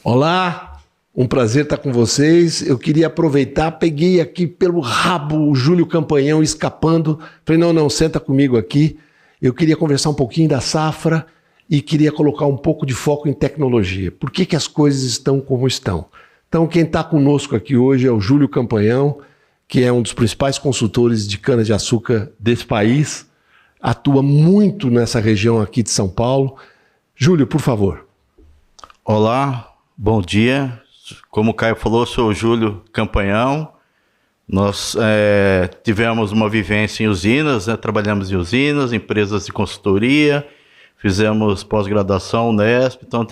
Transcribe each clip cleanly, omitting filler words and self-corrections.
Olá, um prazer estar com vocês. Eu queria aproveitar, peguei aqui pelo rabo o Júlio Campanhão escapando. Falei, não, senta comigo aqui. Eu queria conversar um pouquinho da safra e queria colocar um pouco de foco em tecnologia. Por que as coisas estão como estão? Então, quem está conosco aqui hoje é o Júlio Campanhão, que é um dos principais consultores de cana-de-açúcar desse país, atua muito nessa região aqui de São Paulo. Júlio, por favor. Olá. Bom dia, como o Caio falou, sou o Júlio Campanhão. Nós tivemos uma vivência em usinas, trabalhamos em usinas, empresas de consultoria, fizemos pós-graduação, Unesp, então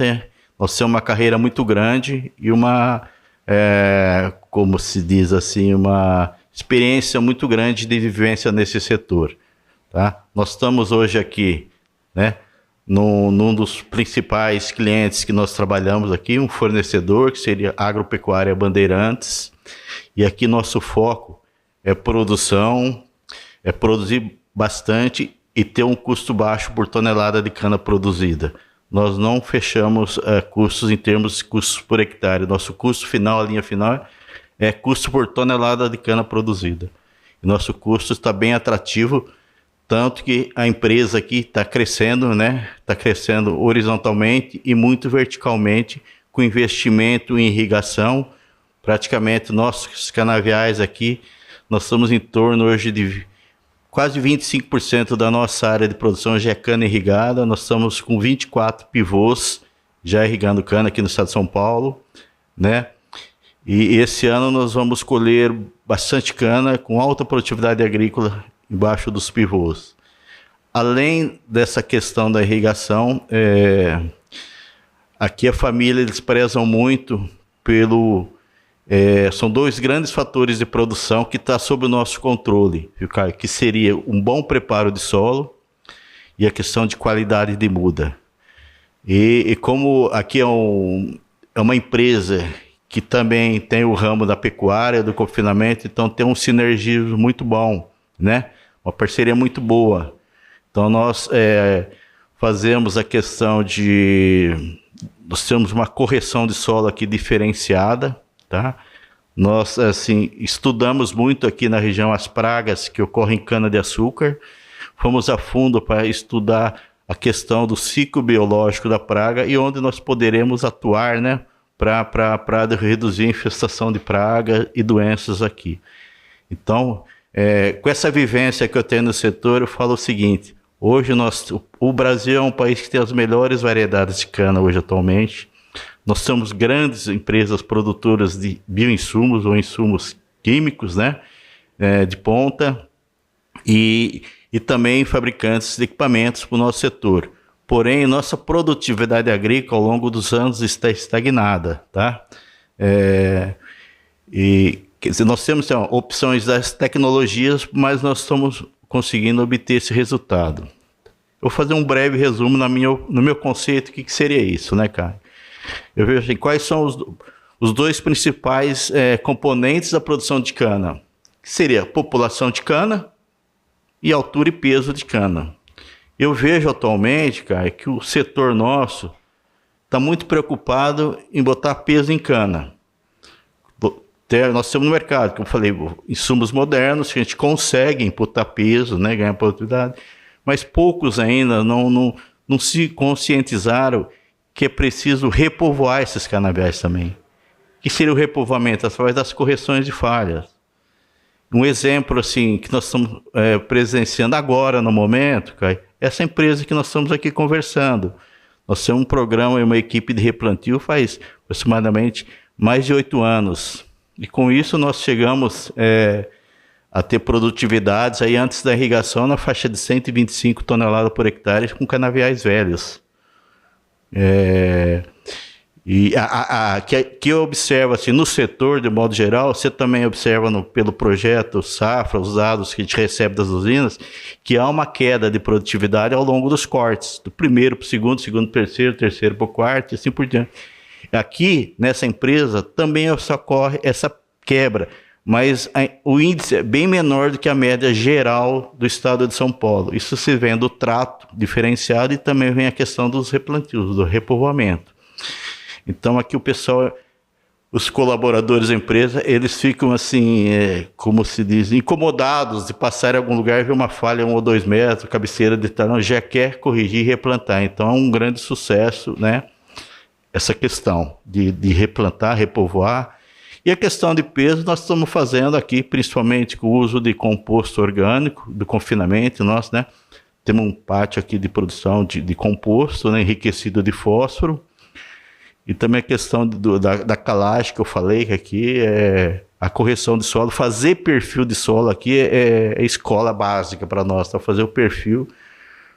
nós temos uma carreira muito grande e como se diz assim, uma experiência muito grande de vivência nesse setor. Tá? Nós estamos hoje aqui, num dos principais clientes que nós trabalhamos aqui, um fornecedor que seria Agropecuária Bandeirantes, e aqui nosso foco é produção, é produzir bastante e ter um custo baixo por tonelada de cana produzida. Nós não fechamos custos em termos de custos por hectare, nosso custo final, a linha final, é custo por tonelada de cana produzida. E nosso custo está bem atrativo, tanto que a empresa aqui está crescendo, Está crescendo horizontalmente e muito verticalmente, com investimento em irrigação. Praticamente, nossos canaviais aqui, nós estamos em torno hoje de quase 25% da nossa área de produção já é cana irrigada. Nós estamos com 24 pivôs já irrigando cana aqui no estado de São Paulo, E esse ano nós vamos colher bastante cana com alta produtividade agrícola embaixo dos pivôs. Além dessa questão da irrigação, aqui a família eles prezam muito são dois grandes fatores de produção que está sob o nosso controle, que seria um bom preparo de solo e a questão de qualidade de muda. E como aqui é uma empresa que também tem o ramo da pecuária, do confinamento, então tem um sinergismo muito bom, Uma parceria muito boa. Então nós fazemos a questão nós temos uma correção de solo aqui diferenciada, tá? Nós estudamos muito aqui na região as pragas que ocorrem em cana-de-açúcar. Fomos a fundo para estudar a questão do ciclo biológico da praga e onde nós poderemos atuar, para reduzir a infestação de praga e doenças aqui. Então, com essa vivência que eu tenho no setor, eu falo o seguinte: hoje o Brasil é um país que tem as melhores variedades de cana hoje atualmente. Nós somos grandes empresas produtoras de bioinsumos ou insumos químicos, de ponta, e também fabricantes de equipamentos para o nosso setor. Porém, nossa produtividade agrícola ao longo dos anos está estagnada, tá? Quer dizer, nós temos opções das tecnologias, mas nós estamos conseguindo obter esse resultado. Eu vou fazer um breve resumo no meu conceito, o que seria isso, Caio? Eu vejo assim, quais são os dois principais componentes da produção de cana, que seria população de cana e altura e peso de cana. Eu vejo atualmente, Caio, que o setor nosso está muito preocupado em botar peso em cana. Nós temos no mercado, como eu falei, insumos modernos, que a gente consegue imputar peso, ganhar produtividade, mas poucos ainda não se conscientizaram que é preciso repovoar esses canaviais também. O que seria o repovoamento? Através das correções de falhas. Um exemplo que nós estamos presenciando agora, no momento, Caio, essa empresa que nós estamos aqui conversando. Nós temos um programa e uma equipe de replantio faz aproximadamente mais de 8 anos. E com isso nós chegamos a ter produtividades aí antes da irrigação na faixa de 125 toneladas por hectare com canaviais velhos. Que eu observo no setor, de modo geral, você também observa pelo projeto Safra, os dados que a gente recebe das usinas, que há uma queda de produtividade ao longo dos cortes, do primeiro para o segundo para o terceiro para o quarto e assim por diante. Aqui, nessa empresa, também ocorre essa quebra, mas o índice é bem menor do que a média geral do estado de São Paulo. Isso se vê do trato diferenciado e também vem a questão dos replantios, do repovoamento. Então aqui o pessoal, os colaboradores da empresa, eles ficam assim, como se diz, incomodados de passar em algum lugar e ver uma falha 1 ou 2 metros, cabeceira de tal, já quer corrigir e replantar. Então é um grande sucesso, né? Essa questão de replantar, repovoar. E a questão de peso nós estamos fazendo aqui, principalmente com o uso de composto orgânico, do confinamento nosso, né? Temos um pátio aqui de produção de composto, né? Enriquecido de fósforo. E também a questão da calagem que eu falei, que aqui é a correção de solo. Fazer perfil de solo aqui é escola básica para nós, tá? Fazer o perfil.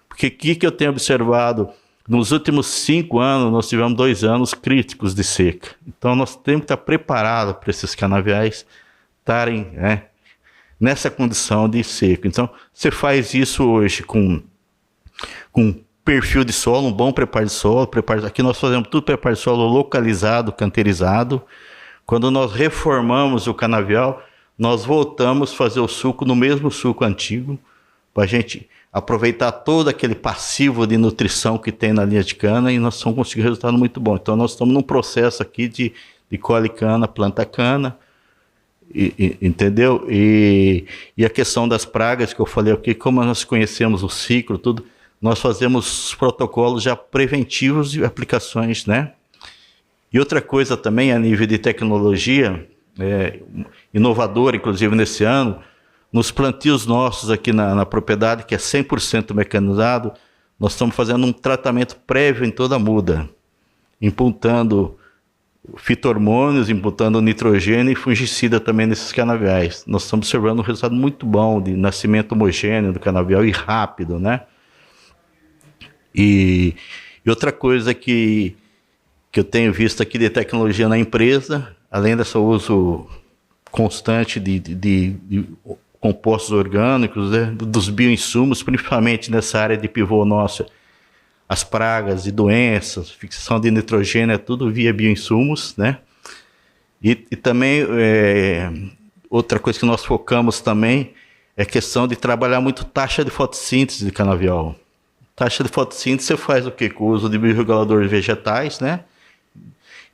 Porque aqui que eu tenho observado, nos últimos 5 anos, nós tivemos 2 anos críticos de seca. Então, nós temos que estar preparados para esses canaviais estarem, né, nessa condição de seca. Então, você faz isso hoje com perfil de solo, um bom preparo de solo. Aqui nós fazemos tudo preparo de solo localizado, canterizado. Quando nós reformamos o canavial, nós voltamos a fazer o suco no mesmo suco antigo, para a gente aproveitar todo aquele passivo de nutrição que tem na linha de cana, e nós vamos conseguir um resultado muito bom. Então nós estamos num processo aqui de colhe cana, planta cana, entendeu? E a questão das pragas que eu falei aqui, como nós conhecemos o ciclo, tudo, nós fazemos protocolos já preventivos de aplicações, né? E outra coisa também, a nível de tecnologia, inovadora, inclusive nesse ano, nos plantios nossos aqui na propriedade, que é 100% mecanizado, nós estamos fazendo um tratamento prévio em toda a muda, imputando fito-hormônios, imputando nitrogênio e fungicida também nesses canaviais. Nós estamos observando um resultado muito bom de nascimento homogêneo do canavial e rápido, né? E outra coisa que eu tenho visto aqui de tecnologia na empresa, além desse uso constante de compostos orgânicos, né, dos bioinsumos, principalmente nessa área de pivô nossa, as pragas e doenças, fixação de nitrogênio, é tudo via bioinsumos, né? E também, outra coisa que nós focamos também é a questão de trabalhar muito taxa de fotossíntese de canavial. Taxa de fotossíntese você faz o quê? Com o uso de bioreguladores vegetais, né?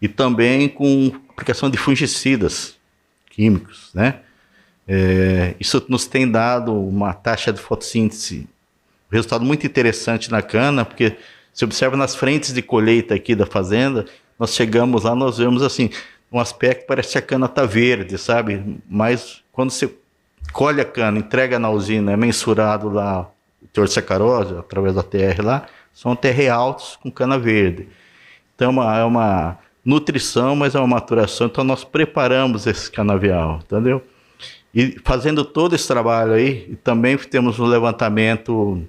E também com aplicação de fungicidas químicos, né? Isso nos tem dado uma taxa de fotossíntese, um resultado muito interessante na cana, porque se observa nas frentes de colheita aqui da fazenda, nós chegamos lá, nós vemos assim, um aspecto parece que a cana está verde, sabe? Mas quando você colhe a cana, entrega na usina, é mensurado lá o teor de sacarose, através da TR lá, são TR altos com cana verde. Então é uma nutrição, mas é uma maturação, então nós preparamos esse canavial, entendeu? E fazendo todo esse trabalho aí, também temos um levantamento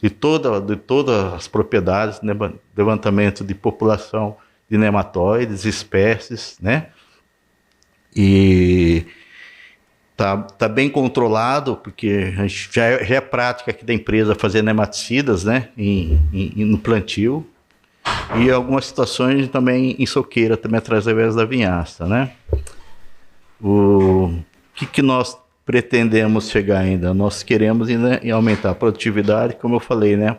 de todas as propriedades, né? Levantamento de população de nematóides, espécies, né? E tá bem controlado, porque a gente já é prática aqui da empresa fazer nematicidas, né? No plantio. E algumas situações também em soqueira, também através da vinhaça, né? O que nós pretendemos chegar ainda? Nós queremos ainda aumentar a produtividade, como eu falei, né?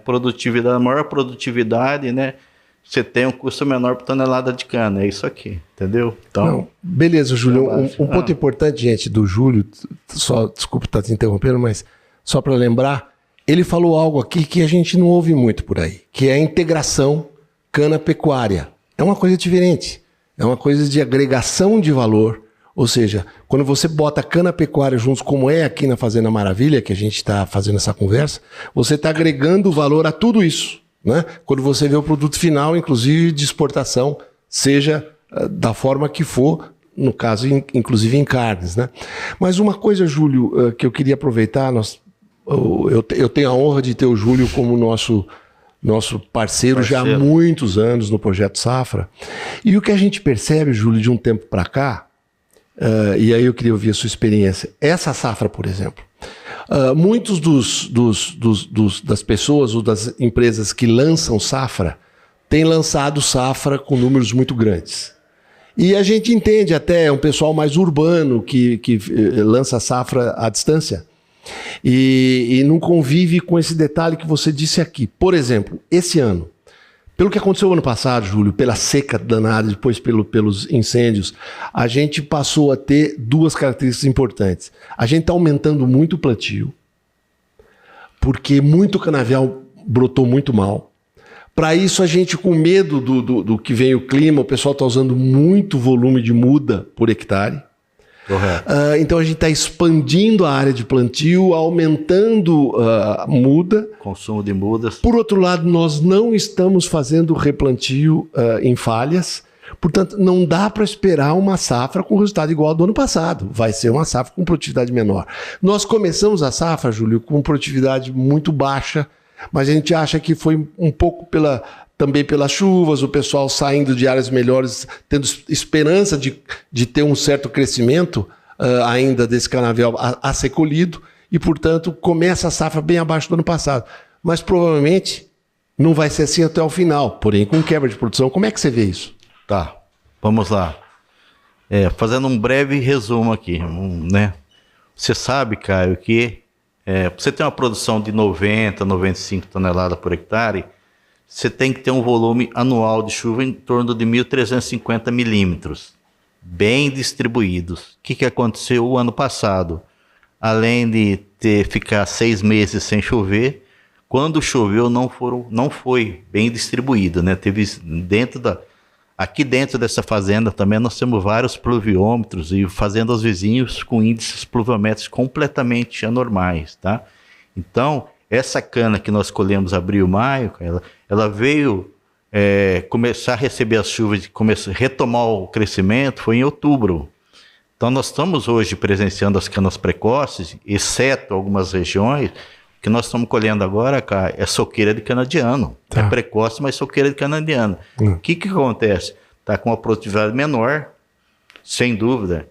A maior produtividade, né? Você tem um custo menor por tonelada de cana, é isso aqui, entendeu? Então, não, beleza, Júlio. Um ponto importante, gente, do Júlio, só desculpa estar te interrompendo, mas só para lembrar, ele falou algo aqui que a gente não ouve muito por aí, que é a integração cana-pecuária. É uma coisa diferente, é uma coisa de agregação de valor, ou seja, quando você bota cana-pecuária juntos, como é aqui na Fazenda Maravilha, que a gente está fazendo essa conversa, você está agregando valor a tudo isso, né? Quando você vê o produto final, inclusive de exportação, seja da forma que for, no caso, inclusive em carnes, né? Mas uma coisa, Júlio, que eu queria aproveitar, eu tenho a honra de ter o Júlio como nosso parceiro já há muitos anos no Projeto Safra. E o que a gente percebe, Júlio, de um tempo para cá, e aí eu queria ouvir a sua experiência, essa safra, por exemplo, muitos das pessoas ou das empresas que lançam safra têm lançado safra com números muito grandes. E a gente entende até um pessoal mais urbano que lança safra à distância e não convive com esse detalhe que você disse aqui. Por exemplo, esse ano Pelo que aconteceu ano passado, Júlio, pela seca danada, depois pelos incêndios, a gente passou a ter duas características importantes. A gente está aumentando muito o plantio, porque muito canavial brotou muito mal. Para isso, a gente, com medo do que vem o clima, o pessoal está usando muito volume de muda por hectare. Então a gente está expandindo a área de plantio, aumentando a muda. Consumo de mudas. Por outro lado, nós não estamos fazendo replantio em falhas, portanto, não dá para esperar uma safra com resultado igual ao do ano passado. Vai ser uma safra com produtividade menor. Nós começamos a safra, Júlio, com produtividade muito baixa, mas a gente acha que foi um pouco também pelas chuvas, o pessoal saindo de áreas melhores, tendo esperança de ter um certo crescimento ainda desse canavial a ser colhido, e, portanto, começa a safra bem abaixo do ano passado. Mas, provavelmente, não vai ser assim até o final, porém, com quebra de produção. Como é que você vê isso? Tá, vamos lá. Fazendo um breve resumo aqui, né? Você sabe, Caio, que você tem uma produção de 90, 95 toneladas por hectare, você tem que ter um volume anual de chuva em torno de 1.350 milímetros, bem distribuídos. O que aconteceu o ano passado? Além de ficar 6 meses sem chover, quando choveu não foi bem distribuído, né? Teve aqui dentro dessa fazenda também nós temos vários pluviômetros e fazendas vizinhos com índices pluviométricos completamente anormais, tá? Então, essa cana que nós colhemos abril, maio, ela veio começar a receber as chuvas, retomar o crescimento, foi em outubro. Então nós estamos hoje presenciando as canas precoces, exceto algumas regiões, que nós estamos colhendo agora, cara, é soqueira de cana-de-ano. Tá. É precoce, mas soqueira de cana-de-ano. O que acontece? Está com uma produtividade menor, sem dúvida,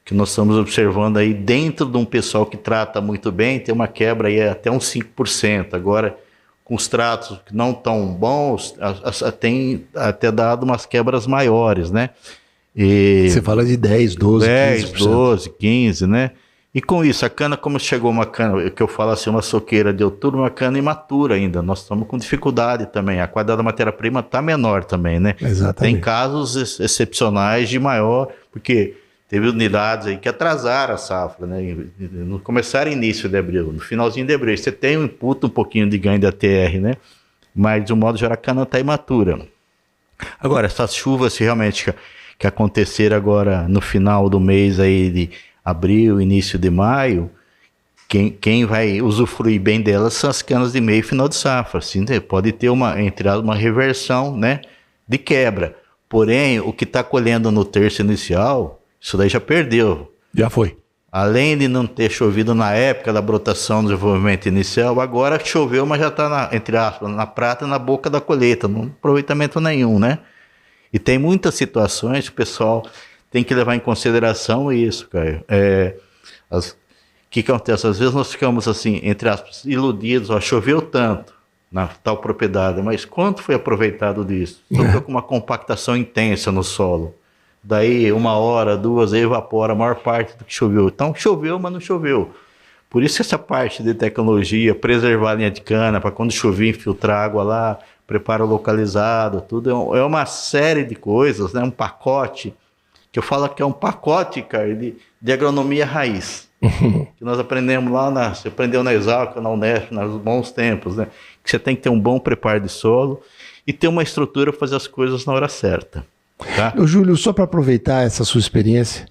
que nós estamos observando aí dentro de um pessoal que trata muito bem, tem uma quebra aí até uns 5%. Agora, com os tratos que não tão bons, tem até dado umas quebras maiores, né? Você fala de 10, 12, 10, 15%. 12, 15, né? E com isso, a cana, como chegou uma cana, que eu falo assim, uma soqueira de outubro, uma cana imatura ainda. Nós estamos com dificuldade também. A qualidade da matéria-prima está menor também, né? Exatamente. Tem casos excepcionais de maior, porque teve unidades aí que atrasaram a safra, né? Não começaram início de abril, no finalzinho de abril. Você tem um pouquinho de ganho da TR, né? Mas, de um modo geral, a cana está imatura. Agora, essas chuvas realmente que aconteceram agora no final do mês aí de abril, início de maio, quem vai usufruir bem delas são as canas de meio e final de safra. Assim, pode ter uma reversão, né, de quebra. Porém, o que está colhendo no terço inicial, isso daí já perdeu. Já foi. Além de não ter chovido na época da brotação do desenvolvimento inicial, agora choveu, mas já está, entre aspas, na prata, na boca da colheita, não tem aproveitamento nenhum, né? E tem muitas situações que o pessoal tem que levar em consideração isso, Caio. O que acontece? Às vezes nós ficamos assim, entre aspas, iludidos, choveu tanto na tal propriedade, mas quanto foi aproveitado disso? Sofreu com uma compactação intensa no solo. Daí 1 hora, 2, aí evapora a maior parte do que choveu. Então choveu, mas não choveu. Por isso essa parte de tecnologia, preservar a linha de cana, para quando chover infiltrar água lá, preparo localizado, tudo é uma série de coisas, né? Um pacote, que eu falo que é um pacote, cara, de agronomia raiz. Que nós aprendemos lá, você aprendeu na Exalc, na Unesp, nos bons tempos, né? Que você tem que ter um bom preparo de solo e ter uma estrutura para fazer as coisas na hora certa. Tá? Júlio, só para aproveitar essa sua experiência,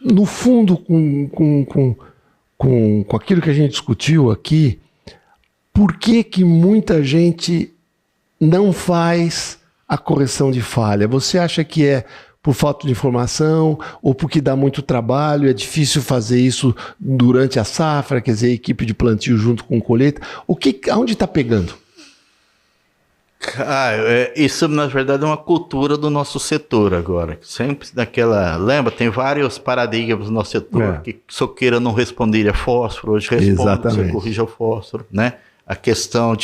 no fundo, com aquilo que a gente discutiu aqui, por que muita gente não faz a correção de falha? Você acha que é por falta de informação ou porque dá muito trabalho, é difícil fazer isso durante a safra, quer dizer, equipe de plantio junto com colheita? Aonde está pegando? Isso, na verdade, é uma cultura do nosso setor agora. Sempre lembra, tem vários paradigmas no nosso setor, que soqueira não responderia fósforo, hoje responde, você corrige o fósforo, né? A questão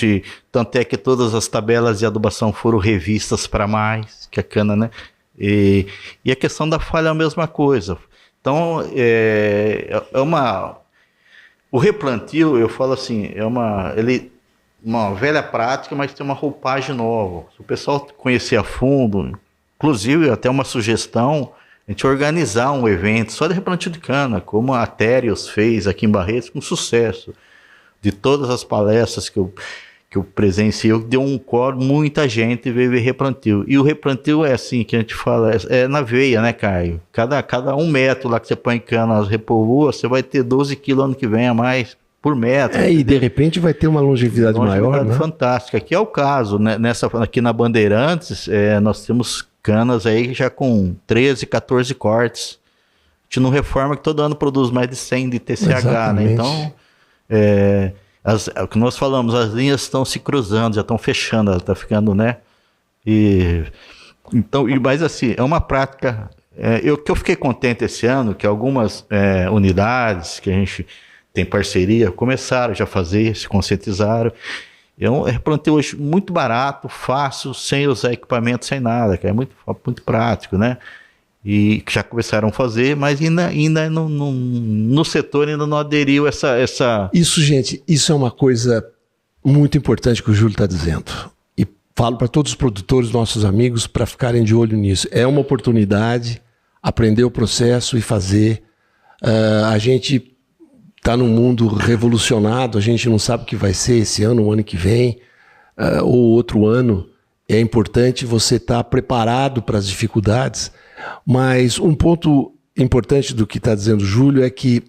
tanto é que todas as tabelas de adubação foram revistas para mais, que a cana, né? E a questão da falha é a mesma coisa. Então, o replantio, eu falo assim, uma velha prática, mas tem uma roupagem nova. Se o pessoal conhecer a fundo, inclusive até uma sugestão, a gente organizar um evento só de replantio de cana, como a Terios fez aqui em Barretos, com sucesso. De todas as palestras que eu presenciei, deu um coro, muita gente veio ver replantio. E o replantio é assim, que a gente fala, é na veia, né, Caio? Cada 1 metro lá que você põe cana, repovoa, você vai ter 12 quilos ano que vem a mais por metro. E de repente vai ter uma longevidade maior, né? Fantástica. Aqui é o caso, né? Aqui na Bandeirantes, nós temos canas aí já com 13, 14 cortes. A gente não reforma que todo ano produz mais de 100 de TCH, Exatamente. né? Então, o que nós falamos, as linhas estão se cruzando, já estão fechando, ela está ficando, né? Mas assim, é uma prática. Que eu fiquei contente esse ano, que algumas unidades que a gente tem parceria, começaram já a fazer, se conscientizaram. É um replantio hoje muito barato, fácil, sem usar equipamento, sem nada, que é muito, muito prático, né? E que já começaram a fazer, mas ainda no setor ainda não aderiu essa... Isso, gente, isso é uma coisa muito importante que o Júlio está dizendo. E falo para todos os produtores, nossos amigos, para ficarem de olho nisso. É uma oportunidade, aprender o processo e fazer. A gente está num mundo revolucionado, a gente não sabe o que vai ser esse ano, o ano que vem, ou outro ano. É importante você estar preparado para as dificuldades, mas um ponto importante do que está dizendo o Júlio é que,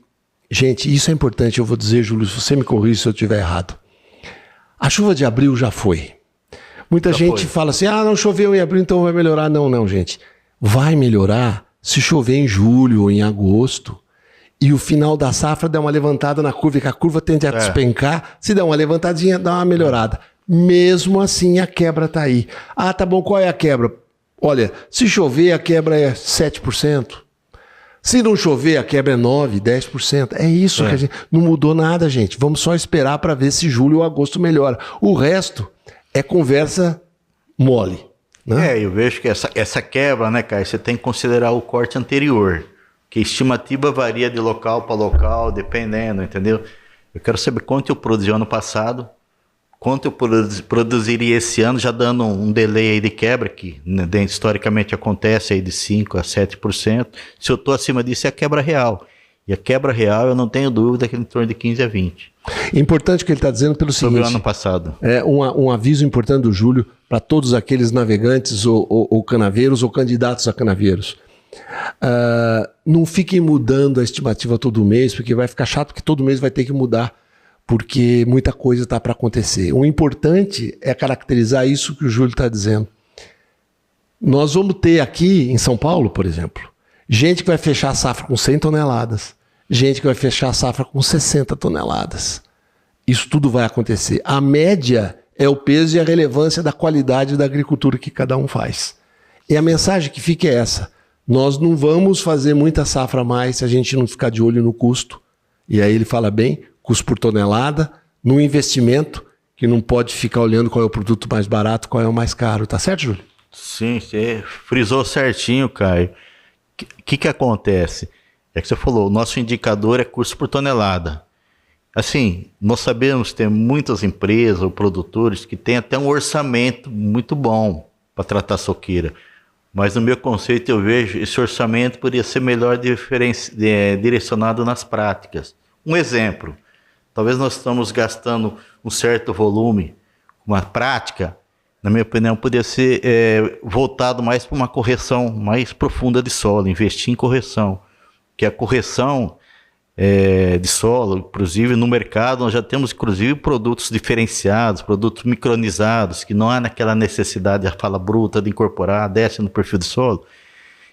gente, isso é importante, eu vou dizer, Júlio, se você me corrige se eu estiver errado. A chuva de abril já foi. Muita gente fala assim, não choveu em abril, então vai melhorar. Não, gente. Vai melhorar se chover em julho ou em agosto. E o final da safra der uma levantada na curva, que a curva tende a despencar. Se der uma levantadinha, dá uma melhorada. Mesmo assim, a quebra está aí. Tá bom, qual é a quebra? Olha, se chover, a quebra é 7%. Se não chover, a quebra é 9%, 10%. É isso que a gente... Não mudou nada, gente. Vamos só esperar para ver se julho ou agosto melhora. O resto é conversa mole. Né? Eu vejo que essa quebra, né, Caio, você tem que considerar o corte anterior. Que a estimativa varia de local para local, dependendo, entendeu? Eu quero saber quanto eu produzi ano passado, quanto eu produziria esse ano, já dando um delay aí de quebra, que né, historicamente acontece aí de 5% a 7%. Se eu estou acima disso, é a quebra real. E a quebra real, eu não tenho dúvida que é em torno de 15% a 20%. Importante o que ele está dizendo pelo seguinte... Sobre o ano passado. Um aviso importante do Júlio para todos aqueles navegantes ou canaveiros ou candidatos a canaveiros. Não fiquem mudando a estimativa todo mês, porque vai ficar chato que todo mês vai ter que mudar, porque muita coisa está para acontecer. O importante é caracterizar isso que o Júlio está dizendo. Nós vamos ter aqui em São Paulo, por exemplo, gente que vai fechar a safra com 100 toneladas, gente que vai fechar a safra com 60 toneladas. Isso tudo vai acontecer. A média é o peso e a relevância da qualidade da agricultura que cada um faz. E a mensagem que fica é essa. Nós não vamos fazer muita safra a mais se a gente não ficar de olho no custo. E aí ele fala bem, custo por tonelada, no investimento, que não pode ficar olhando qual é o produto mais barato, qual é o mais caro. Tá certo, Júlio? Sim, você frisou certinho, Caio. O que acontece? É que você falou, o nosso indicador é custo por tonelada. Assim, nós sabemos que tem muitas empresas ou produtores que têm até um orçamento muito bom para tratar soqueira. Mas no meu conceito eu vejo esse orçamento poderia ser melhor direcionado nas práticas. Um exemplo, talvez nós estamos gastando um certo volume, uma prática, na minha opinião, poderia ser voltado mais para uma correção mais profunda de solo, investir em correção. Que a correção de solo, inclusive no mercado, nós já temos inclusive produtos diferenciados, produtos micronizados, que não há naquela necessidade, a fala bruta de incorporar, desce no perfil do solo.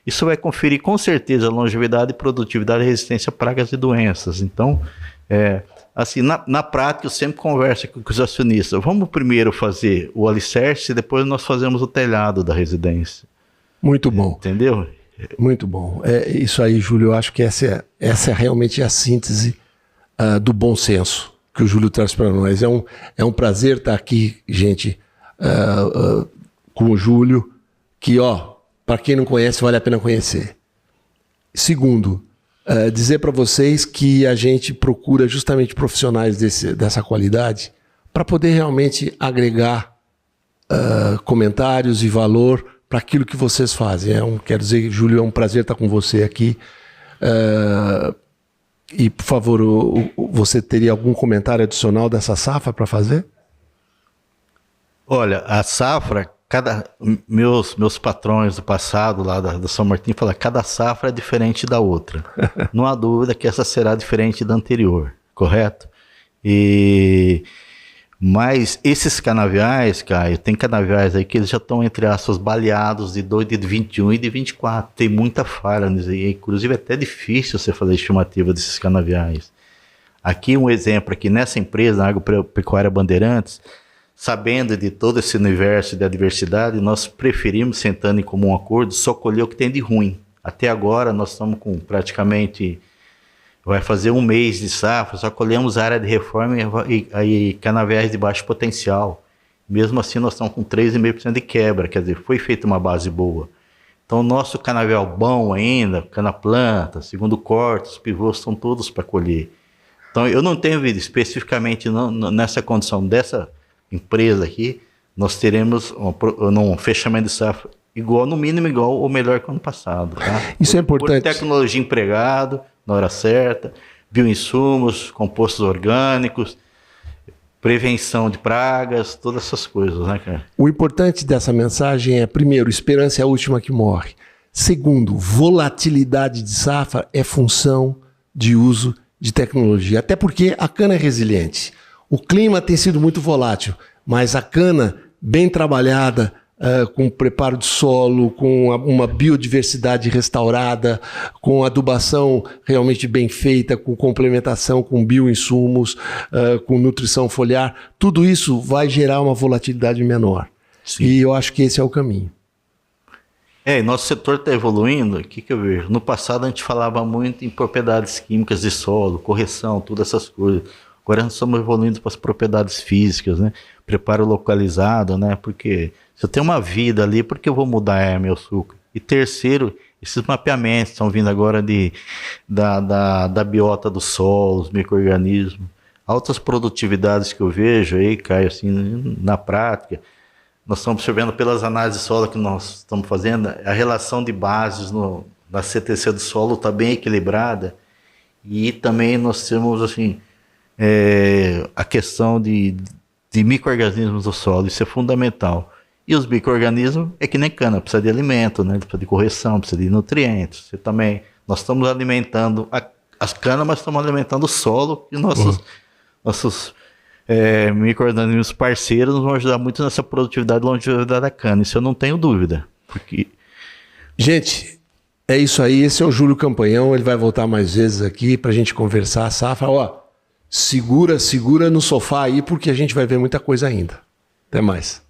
Isso vai conferir com certeza a longevidade, produtividade e resistência a pragas e doenças. Então, assim, na prática eu sempre converso com os acionistas, vamos primeiro fazer o alicerce e depois nós fazemos o telhado da residência. Muito bom. Entendeu? Muito bom. Isso aí, Júlio, eu acho que essa é realmente a síntese do bom senso que o Júlio traz para nós. É um prazer estar aqui, gente, com o Júlio, que, para quem não conhece, vale a pena conhecer. Segundo, dizer para vocês que a gente procura justamente profissionais dessa qualidade para poder realmente agregar comentários e valor para aquilo que vocês fazem. Quero dizer, Júlio, é um prazer estar com você aqui. E, por favor, você teria algum comentário adicional dessa safra para fazer? Olha, a safra, meus patrões do passado lá da São Martin falam que cada safra é diferente da outra. Não há dúvida que essa será diferente da anterior, correto? Mas esses canaviais, Caio, tem canaviais aí que eles já estão, entre aspas, baleados de 21 e de 24. Tem muita falha nisso aí. Inclusive é até difícil você fazer estimativa desses canaviais. Aqui um exemplo, aqui nessa empresa, na Agropecuária Bandeirantes, sabendo de todo esse universo de adversidade, nós preferimos, sentando em comum acordo, só colher o que tem de ruim. Até agora nós estamos com praticamente... Vai fazer um mês de safra, só colhemos área de reforma e canaviais de baixo potencial. Mesmo assim, nós estamos com 3,5% de quebra, quer dizer, foi feita uma base boa. Então, o nosso canavial bom ainda, cana-planta, segundo corte, os pivôs estão todos para colher. Então, eu não tenho visto especificamente nessa condição dessa empresa aqui, nós teremos um fechamento de safra igual, no mínimo igual ou melhor que o ano passado. Tá? Isso é importante. Por tecnologia empregado, na hora certa, bioinsumos, compostos orgânicos, prevenção de pragas, todas essas coisas, né, cara? O importante dessa mensagem é, primeiro, esperança é a última que morre. Segundo, volatilidade de safra é função de uso de tecnologia. Até porque a cana é resiliente. O clima tem sido muito volátil, mas a cana bem trabalhada, com preparo de solo, com uma biodiversidade restaurada, com adubação realmente bem feita, com complementação com bioinsumos, com nutrição foliar, tudo isso vai gerar uma volatilidade menor. Sim. E eu acho que esse é o caminho. Nosso setor está evoluindo, o que eu vejo? No passado a gente falava muito em propriedades químicas de solo, correção, todas essas coisas. Agora nós estamos evoluindo para as propriedades físicas, né? Preparo localizado, né? Porque se eu tenho uma vida ali, por que eu vou mudar meu suco? E terceiro, esses mapeamentos estão vindo agora da biota do solo, os micro-organismos. Altas produtividades que eu vejo aí, Caio, assim, na prática. Nós estamos observando pelas análises de solo que nós estamos fazendo, a relação de bases na CTC do solo está bem equilibrada. E também nós temos, assim, a questão de micro-organismos do solo, isso é fundamental. E os micro-organismos é que nem cana, precisa de alimento, né? Precisa de correção, precisa de nutrientes. Nós estamos alimentando as canas, mas estamos alimentando o solo e nossos micro-organismos parceiros nos vão ajudar muito nessa produtividade e longevidade da cana. Isso eu não tenho dúvida. Gente, é isso aí. Esse é o Júlio Campanhão. Ele vai voltar mais vezes aqui para a gente conversar a safra. Segura no sofá aí, porque a gente vai ver muita coisa ainda. Até mais.